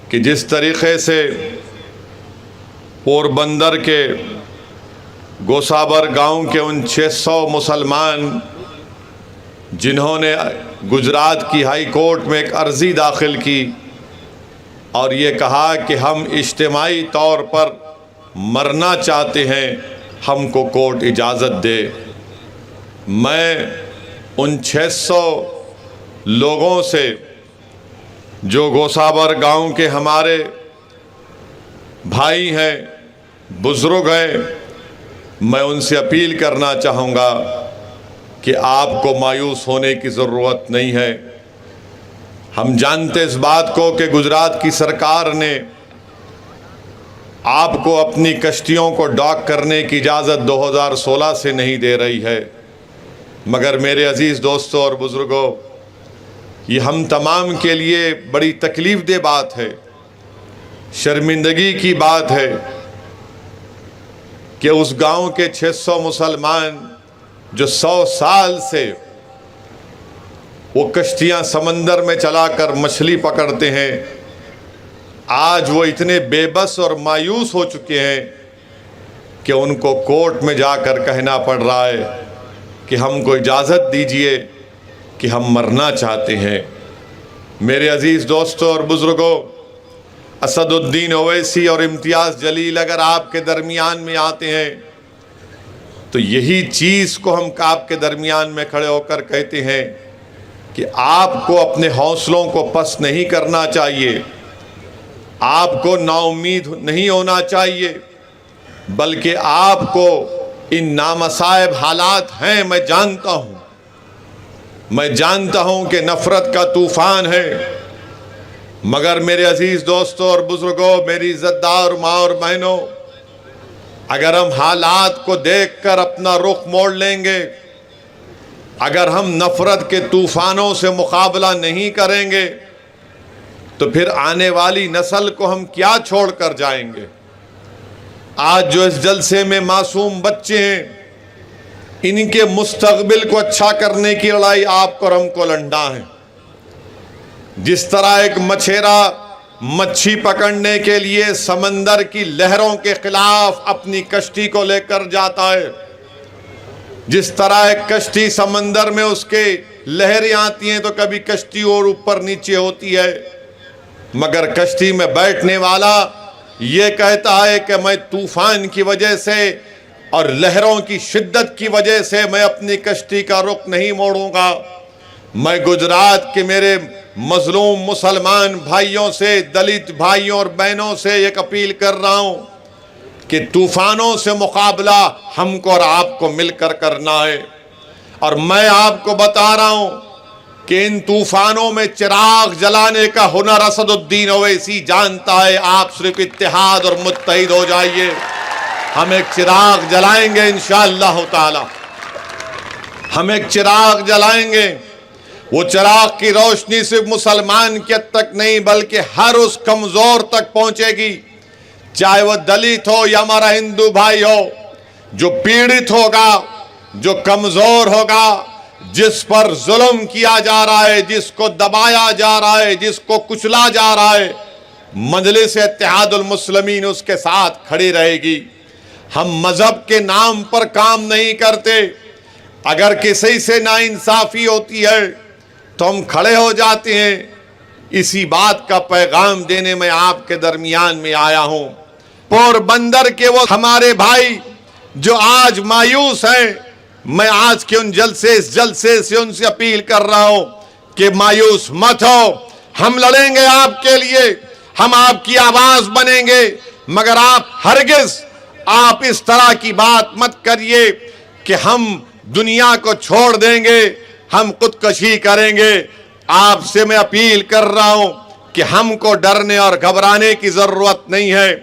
کہ جس طریقے سے پوربندر کے گوسابر گاؤں کے ان 600 مسلمان جنہوں نے گجرات کی ہائی کورٹ میں ایک عرضی داخل کی اور یہ کہا کہ ہم اجتماعی طور پر مرنا چاہتے ہیں، ہم کو کورٹ اجازت دے، میں ان 600 لوگوں سے جو گوسابر گاؤں کے ہمارے بھائی ہیں، بزرگ ہیں، میں ان سے اپیل کرنا چاہوں گا کہ آپ کو مایوس ہونے کی ضرورت نہیں ہے۔ ہم جانتے اس بات کو کہ گجرات کی سرکار نے آپ کو اپنی کشتیوں کو ڈاک کرنے کی اجازت 2016 سے نہیں دے رہی ہے، مگر میرے عزیز دوستوں اور بزرگوں، یہ ہم تمام کے لیے بڑی تکلیف دہ بات ہے، شرمندگی کی بات ہے کہ اس گاؤں کے 600 مسلمان جو 100 سال سے وہ کشتیاں سمندر میں چلا کر مچھلی پکڑتے ہیں، آج وہ اتنے بے بس اور مایوس ہو چکے ہیں کہ ان کو کورٹ میں جا کر کہنا پڑ رہا ہے کہ ہم کو اجازت دیجئے کہ ہم مرنا چاہتے ہیں۔ میرے عزیز دوستوں اور بزرگوں، اسد الدین اویسی اور امتیاز جلیل اگر آپ کے درمیان میں آتے ہیں تو یہی چیز کو ہم آپ کے درمیان میں کھڑے ہو کر کہتے ہیں کہ آپ کو اپنے حوصلوں کو پست نہیں کرنا چاہیے، آپ کو نا امید نہیں ہونا چاہیے، بلکہ آپ کو ان نامصائب حالات ہیں، میں جانتا ہوں کہ نفرت کا طوفان ہے، مگر میرے عزیز دوستوں اور بزرگوں، میری عزت دار ماں اور بہنوں، اگر ہم حالات کو دیکھ کر اپنا رخ موڑ لیں گے، اگر ہم نفرت کے طوفانوں سے مقابلہ نہیں کریں گے تو پھر آنے والی نسل کو ہم کیا چھوڑ کر جائیں گے؟ آج جو اس جلسے میں معصوم بچے ہیں، ان کے مستقبل کو اچھا کرنے کی لڑائی آپ کو اور ہم کو لڑنا ہے۔ جس طرح ایک مچھیرا مچھی پکڑنے کے لیے سمندر کی لہروں کے خلاف اپنی کشتی کو لے کر جاتا ہے، جس طرح ایک کشتی سمندر میں اس کے لہریں آتی ہیں تو کبھی کشتی اور اوپر نیچے ہوتی ہے، مگر کشتی میں بیٹھنے والا یہ کہتا ہے کہ میں طوفان کی وجہ سے اور لہروں کی شدت کی وجہ سے میں اپنی کشتی کا رخ نہیں موڑوں گا۔ میں گجرات کے میرے مظلوم مسلمان بھائیوں سے، دلت بھائیوں اور بہنوں سے ایک اپیل کر رہا ہوں کہ طوفانوں سے مقابلہ ہم کو اور آپ کو مل کر کرنا ہے، اور میں آپ کو بتا رہا ہوں کہ ان طوفانوں میں چراغ جلانے کا ہنر اسد الدین اویسی جانتا ہے۔ آپ صرف اتحاد اور متحد ہو جائیے، ہم ایک چراغ جلائیں گے انشاءاللہ تعالی، ہم ایک چراغ جلائیں گے۔ وہ چراغ کی روشنی صرف مسلمان کی حد تک نہیں بلکہ ہر اس کمزور تک پہنچے گی، چاہے وہ دلت ہو یا ہمارا ہندو بھائی ہو، جو پیڑت ہوگا، جو کمزور ہوگا، جس پر ظلم کیا جا رہا ہے، جس کو دبایا جا رہا ہے، جس کو کچلا جا رہا ہے، مجلس اتحاد المسلمین اس کے ساتھ کھڑی رہے گی۔ ہم مذہب کے نام پر کام نہیں کرتے، اگر کسی سے ناانصافی ہوتی ہے تو ہم کھڑے ہو جاتے ہیں۔ اسی بات کا پیغام دینے میں آپ کے درمیان میں آیا ہوں۔ پوربندر کے وہ ہمارے بھائی جو آج مایوس ہیں، میں آج کے اس جلسے سے ان سے اپیل کر رہا ہوں کہ مایوس مت ہو، ہم لڑیں گے آپ کے لیے، ہم آپ کی آواز بنیں گے، مگر ہرگز آپ اس طرح کی بات مت کریے کہ ہم دنیا کو چھوڑ دیں گے، ہم خودکشی کریں گے۔ آپ سے میں اپیل کر رہا ہوں کہ ہم کو ڈرنے اور گھبرانے کی ضرورت نہیں ہے۔